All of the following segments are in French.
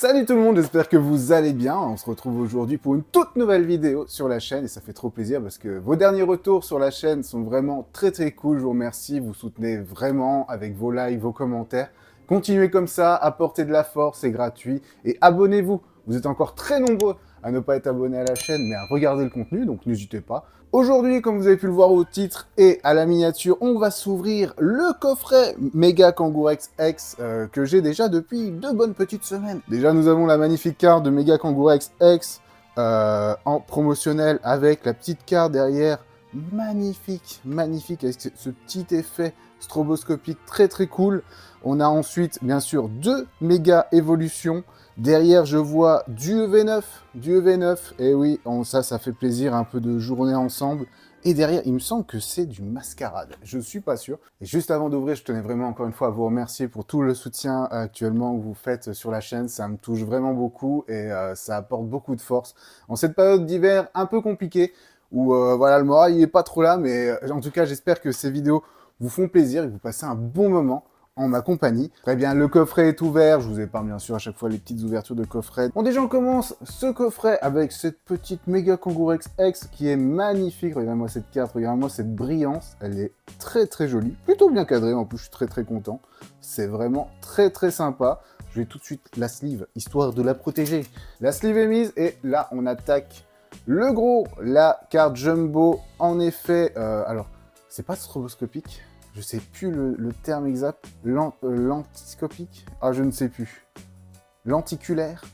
Salut tout le monde, j'espère que vous allez bien. On se retrouve aujourd'hui pour une toute nouvelle vidéo sur la chaîne et ça fait trop plaisir parce que vos derniers retours sur la chaîne sont vraiment très cool. Je vous remercie, vous soutenez vraiment avec vos likes, vos commentaires. Continuez comme ça, apportez de la force, c'est gratuit et abonnez-vous. Vous êtes encore très nombreux à ne pas être abonnés à la chaîne mais à regarder le contenu, donc n'hésitez pas. Aujourd'hui, comme vous avez pu le voir au titre et à la miniature, on va s'ouvrir le coffret Mega Kangourex X que j'ai déjà depuis 2 bonnes petites semaines. Déjà, nous avons la magnifique carte de Mega Kangourex X en promotionnel avec la petite carte derrière. Magnifique avec ce petit effet stroboscopique très cool. On a ensuite, bien sûr, 2 méga évolutions. Derrière, je vois du EV9, et oui, ça fait plaisir, un peu de journée ensemble. Et derrière, il me semble que c'est du Mascarade, je suis pas sûr. Et juste avant d'ouvrir, je tenais vraiment encore une fois à vous remercier pour tout le soutien actuellement que vous faites sur la chaîne, ça me touche vraiment beaucoup et ça apporte beaucoup de force. En cette période d'hiver un peu compliquée, où voilà, le moral il est pas trop là, mais en tout cas, j'espère que ces vidéos vous font plaisir et que vous passez un bon moment en ma compagnie. Très bien, le coffret est ouvert. Je vous épargne bien sûr à chaque fois les petites ouvertures de coffret. Bon, déjà on commence ce coffret avec cette petite Mega Kangourex X qui est magnifique. Regardez-moi cette carte, regardez-moi cette brillance. Elle est très jolie, plutôt bien cadrée. En plus, je suis très content. C'est vraiment très sympa. Je vais tout de suite la sleeve, histoire de la protéger. La sleeve est mise et là on attaque le gros, la carte Jumbo. En effet, alors c'est pas stroboscopique. Je sais plus le terme exact. Lentiscopique. Ah, je ne sais plus. Lenticulaire.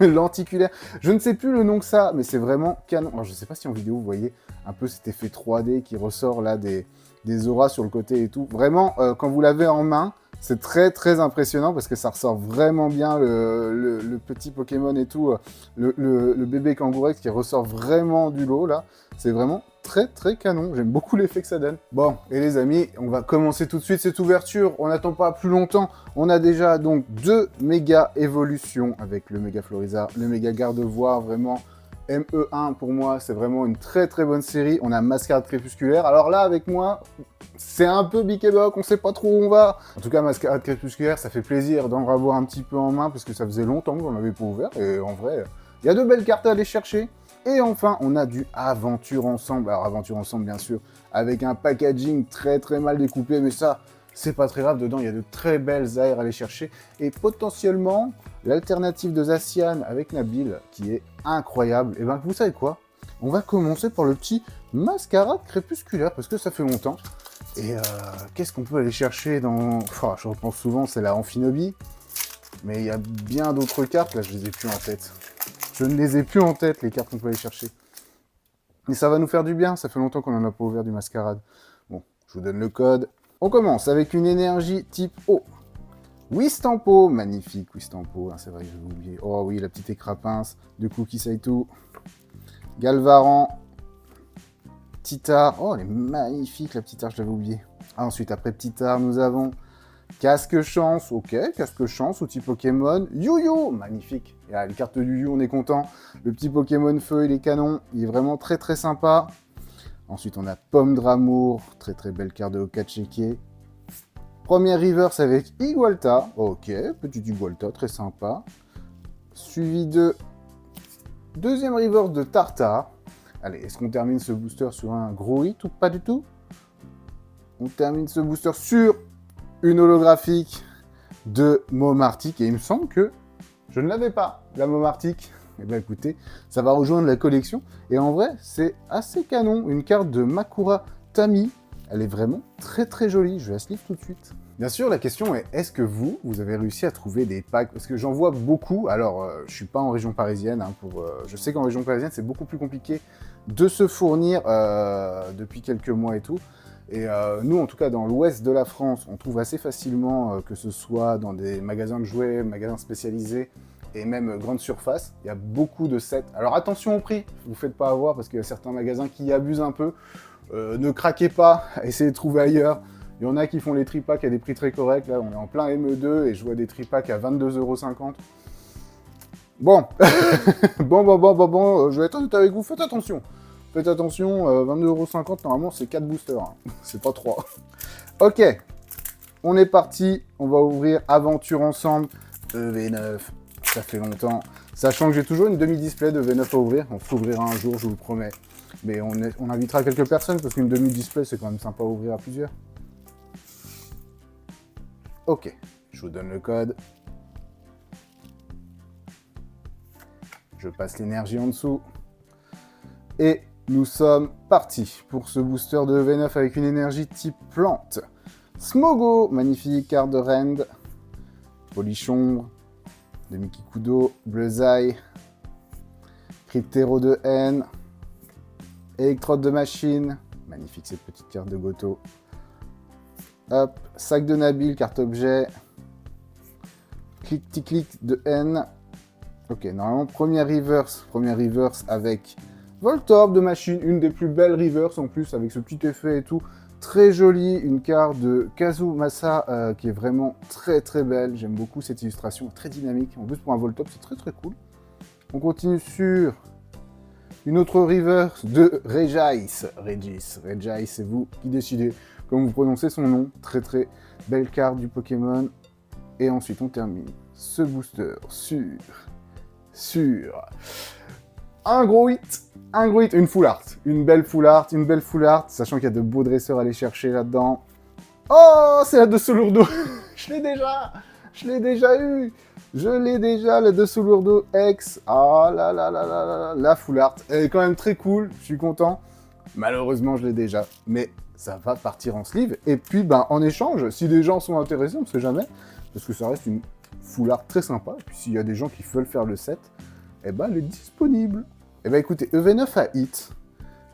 Lenticulaire. Je ne sais plus le nom que ça, mais c'est vraiment canon. Alors, je ne sais pas si en vidéo, vous voyez un peu cet effet 3D qui ressort là des auras sur le côté et tout. Vraiment, quand vous l'avez en main, c'est très impressionnant parce que ça ressort vraiment bien le petit Pokémon et tout. Le bébé Kangourex qui ressort vraiment du lot là. C'est vraiment très canon. J'aime beaucoup l'effet que ça donne. Bon, et les amis, on va commencer tout de suite cette ouverture. On n'attend pas plus longtemps. On a déjà donc 2 méga évolutions avec le méga Florizard, le méga Gardevoir, vraiment. ME1 pour moi, c'est vraiment une très bonne série. On a Mascarade Crépusculaire. Alors là, avec moi, c'est un peu biquéboc, on sait pas trop où on va. En tout cas, Mascarade Crépusculaire, ça fait plaisir d'en avoir un petit peu en main parce que ça faisait longtemps que j'en avais pas ouvert. Et en vrai, il y a de belles cartes à aller chercher. Et enfin, on a du Aventure Ensemble. Alors, Aventure Ensemble, bien sûr, avec un packaging très mal découpé, mais ça, c'est pas très grave. Dedans, il y a de très belles aires à aller chercher. Et potentiellement, l'alternative de Zacian avec Nabil, qui est incroyable. Et ben, vous savez quoi? On va commencer par le petit Mascarade Crépusculaire, parce que ça fait longtemps. Et qu'est-ce qu'on peut aller chercher dans... Enfin, je repense souvent, c'est la Amphinobie. Mais il y a bien d'autres cartes, là, je les ai plus en tête. Je ne les ai plus en tête, les cartes qu'on peut aller chercher. Mais ça va nous faire du bien, ça fait longtemps qu'on n'en a pas ouvert du Mascarade. Bon, je vous donne le code. On commence avec une énergie type O. Wistampo, magnifique Wistampo, hein, c'est vrai que je vais oublier. Oh oui, la petite écrapince de Cookie Saitou. Galvaran. Titar, oh elle est magnifique la Titar, je l'avais oublié. Ah, ensuite, après Titar, nous avons Casque Chance, ok, Casque Chance, outil Pokémon. Yu-Yu, magnifique. Et là, les cartes de Yu-Yu, on est content. Le petit Pokémon Feu, il est canon. Il est vraiment très sympa. Ensuite, on a Pomme d'Amour, très belle carte de Okacheke. Première reverse avec Igualta, ok, petit Igualta, très sympa. Suivi de deuxième reverse de Tartare. Allez, est-ce qu'on termine ce booster sur un gros hit ou pas du tout? On termine ce booster sur une holographique de Momartic. Et il me semble que je ne l'avais pas, la Momartic. Eh bien écoutez, ça va rejoindre la collection. Et en vrai, c'est assez canon. Une carte de Makura Tami. Elle est vraiment très jolie. Je vais la sleeve tout de suite. Bien sûr, la question est, est-ce que vous avez réussi à trouver des packs? Parce que j'en vois beaucoup. Alors, je suis pas en région parisienne. Hein, je sais qu'en région parisienne, c'est beaucoup plus compliqué de se fournir depuis quelques mois et tout. Et nous, en tout cas, dans l'ouest de la France, on trouve assez facilement, que ce soit dans des magasins de jouets, magasins spécialisés, et même grande surface, il y a beaucoup de sets. Alors attention au prix, vous ne faites pas avoir, parce qu'il y a certains magasins qui abusent un peu. Ne craquez pas, essayez de trouver ailleurs. Il y en a qui font les tripacks à des prix très corrects. Là, on est en plein ME2 et je vois des tripacks à 22,50 €. Bon, bon, je vais être honnête avec vous, faites attention. Faites attention, 22,50 €, normalement, c'est 4 boosters. Hein. C'est pas 3. Ok, on est parti. On va ouvrir Aventure Ensemble. EV9. ça fait longtemps. Sachant que j'ai toujours une demi-display de V9 à ouvrir. On s'ouvrira un jour, je vous le promets. Mais on invitera quelques personnes parce qu'une demi-display, c'est quand même sympa à ouvrir à plusieurs. Ok, je vous donne le code. Je passe l'énergie en dessous. Et nous sommes partis pour ce booster de V9 avec une énergie type plante. Smogo, magnifique carte de Rend. Polichon, de Mikikudo, Bleuzaï, Cryptero de N, Électrode de Machine, magnifique cette petite carte de Goto. Hop, Sac de Nabil, carte objet, Click de N. Ok, normalement, première reverse avec Voltorb de Machine, une des plus belles reverse en plus, avec ce petit effet et tout. Très jolie, une carte de Kazumasa qui est vraiment très très belle. J'aime beaucoup cette illustration, très dynamique. En plus pour un Voltorb, c'est très très cool. On continue sur une autre reverse de Regis. Regis, c'est vous qui décidez comment vous prononcez son nom. Très très belle carte du Pokémon. Et ensuite on termine ce booster sur un gros hit, une full art, une belle full art, sachant qu'il y a de beaux dresseurs à aller chercher là-dedans. Oh, c'est la dessous lourdeau. Je l'ai déjà eu. La dessous lourdeau X. Ah là là là là là, la full art. Elle est quand même très cool, je suis content. Malheureusement, je l'ai déjà, mais ça va partir en sleeve. Et puis, ben, en échange, si des gens sont intéressés, on ne sait jamais, parce que ça reste une full art très sympa. Et puis, s'il y a des gens qui veulent faire le set, eh ben, elle est disponible. Eh ben, écoutez, EV9 à hit.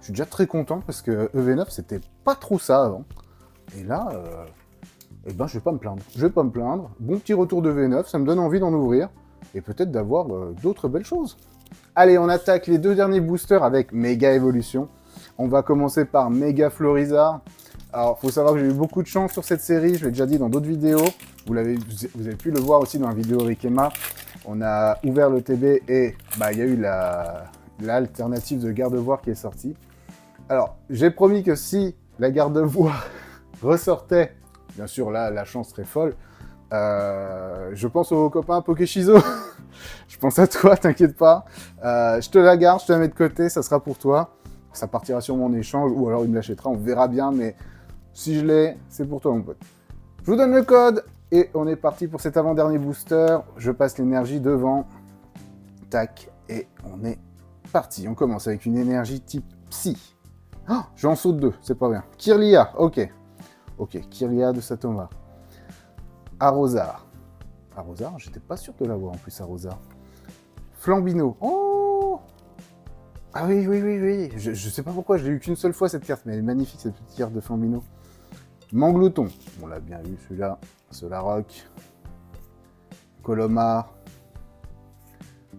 Je suis déjà très content parce que EV9, c'était pas trop ça avant. Et là, eh ben, je vais pas me plaindre. Bon petit retour de V9, ça me donne envie d'en ouvrir. Et peut-être d'avoir d'autres belles choses. Allez, on attaque les deux derniers boosters avec Méga Évolution. On va commencer par Méga Florizard. Alors, faut savoir que j'ai eu beaucoup de chance sur cette série. Je l'ai déjà dit dans d'autres vidéos. Vous avez pu le voir aussi dans la vidéo Rikema. On a ouvert le TB et bah, il y a eu l'alternative de Gardevoir qui est sortie. Alors, j'ai promis que si la Gardevoir ressortait, bien sûr, là, la chance serait folle. Je pense aux copains Pokéshizo. Je pense à toi, t'inquiète pas. Je te la garde, je te la mets de côté, ça sera pour toi. Ça partira sur mon échange ou alors il me l'achètera, on verra bien. Mais si je l'ai, c'est pour toi, mon pote. Je vous donne le code. Et on est parti pour cet avant-dernier booster. Je passe l'énergie devant. Tac. Et on est parti. On commence avec une énergie type Psy. Oh, j'en saute deux, c'est pas bien. Kirlia, ok. Ok, Kirlia de Satoma. Arrosar. Arrosar, j'étais pas sûr de l'avoir en plus, Arrosar. Flambino. Oh! Ah oui. Je sais pas pourquoi, je l'ai eu qu'une seule fois cette carte, mais elle est magnifique cette petite carte de Flambino. Manglouton. On l'a bien eu celui-là. Solaroc, Colomar,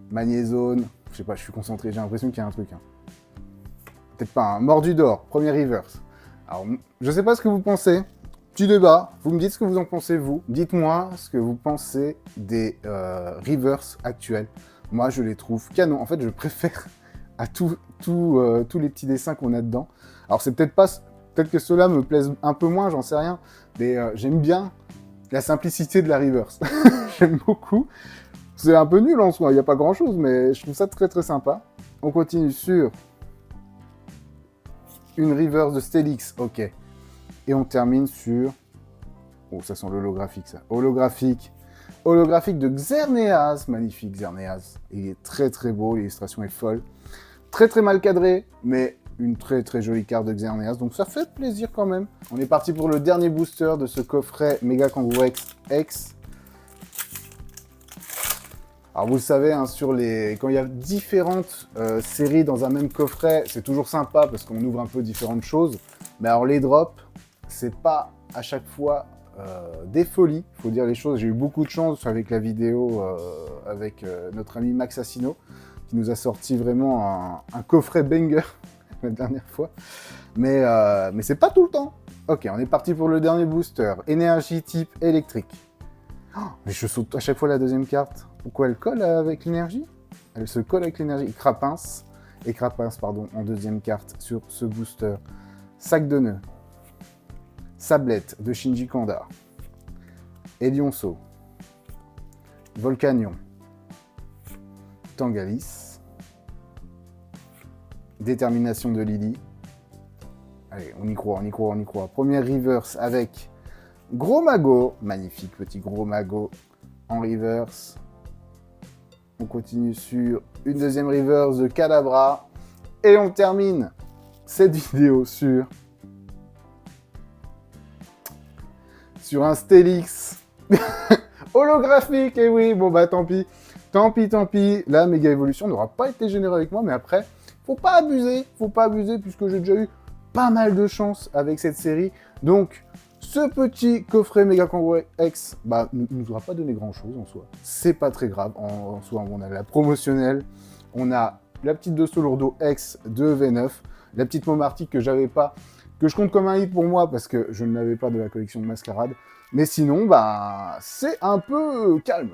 Magnézone, je sais pas, je suis concentré, j'ai l'impression qu'il y a un truc. Hein. Peut-être pas, un Mordudor, premier reverse. Alors, je sais pas ce que vous pensez, petit débat, vous me dites ce que vous en pensez, vous. Dites-moi ce que vous pensez des reverse actuels. Moi, je les trouve canon. En fait, je préfère à tous les petits dessins qu'on a dedans. Alors, c'est peut-être que ceux-là me plaisent un peu moins, j'en sais rien, mais j'aime bien la simplicité de la reverse. J'aime beaucoup. C'est un peu nul en soi, il n'y a pas grand-chose, mais je trouve ça très très sympa. On continue sur une reverse de Steelix, ok. Et on termine sur... Oh, ça sent l'holographique, ça. Holographique de Xerneas. Magnifique, Xerneas. Il est très très beau, l'illustration est folle. Très très mal cadré, mais une très très jolie carte de Xerneas, donc ça fait plaisir quand même. On est parti pour le dernier booster de ce coffret Mega Kangaroo X. Alors vous le savez, hein, quand il y a différentes séries dans un même coffret, c'est toujours sympa parce qu'on ouvre un peu différentes choses. Mais alors les drops, c'est pas à chaque fois des folies, il faut dire les choses. J'ai eu beaucoup de chance avec la vidéo avec notre ami Max Assino, qui nous a sorti vraiment un coffret banger la dernière fois. Mais c'est pas tout le temps. Ok, on est parti pour le dernier booster. Énergie type électrique. Oh, mais je saute à chaque fois la deuxième carte. Pourquoi elle colle avec l'énergie? Elle se colle avec l'énergie. Crapince, en deuxième carte sur ce booster. Sac de nœuds. Sablette de Shinji Kanda. Elionceau. Volcanion. Tangalis. Détermination de Lily. Allez, on y croit, on y croit, on y croit. Première reverse avec Gros Mago. Magnifique petit Gros Mago en reverse. On continue sur une deuxième reverse de Kadabra. Et on termine cette vidéo sur un Steelix holographique. Et oui, bon bah tant pis. Tant pis. La méga évolution n'aura pas été généreux avec moi, mais après, faut pas abuser puisque j'ai déjà eu pas mal de chance avec cette série. Donc, ce petit coffret Méga Kangaroo X, bah, ne nous aura pas donné grand chose en soi. C'est pas très grave. En soi, on a la promotionnelle, on a la petite de Solourdo X de V9, la petite Momartique que j'avais pas, que je compte comme un hit pour moi parce que je ne l'avais pas de la collection de Mascarade. Mais sinon, bah, c'est un peu calme.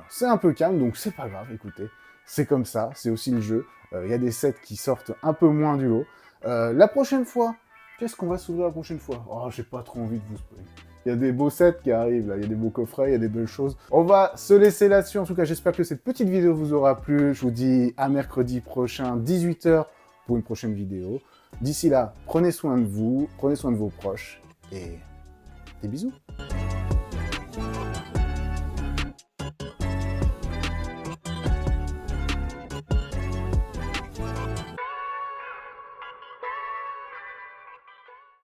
Donc c'est pas grave, écoutez. C'est comme ça, c'est aussi le jeu. Il y a des sets qui sortent un peu moins du lot. La prochaine fois, qu'est-ce qu'on va s'ouvrir la prochaine fois? Oh, j'ai pas trop envie de vous spoiler. Il y a des beaux sets qui arrivent, là. Il y a des beaux coffrets, il y a des belles choses. On va se laisser là-dessus. En tout cas, j'espère que cette petite vidéo vous aura plu. Je vous dis à mercredi prochain, 18 h, pour une prochaine vidéo. D'ici là, prenez soin de vous, prenez soin de vos proches, et des bisous.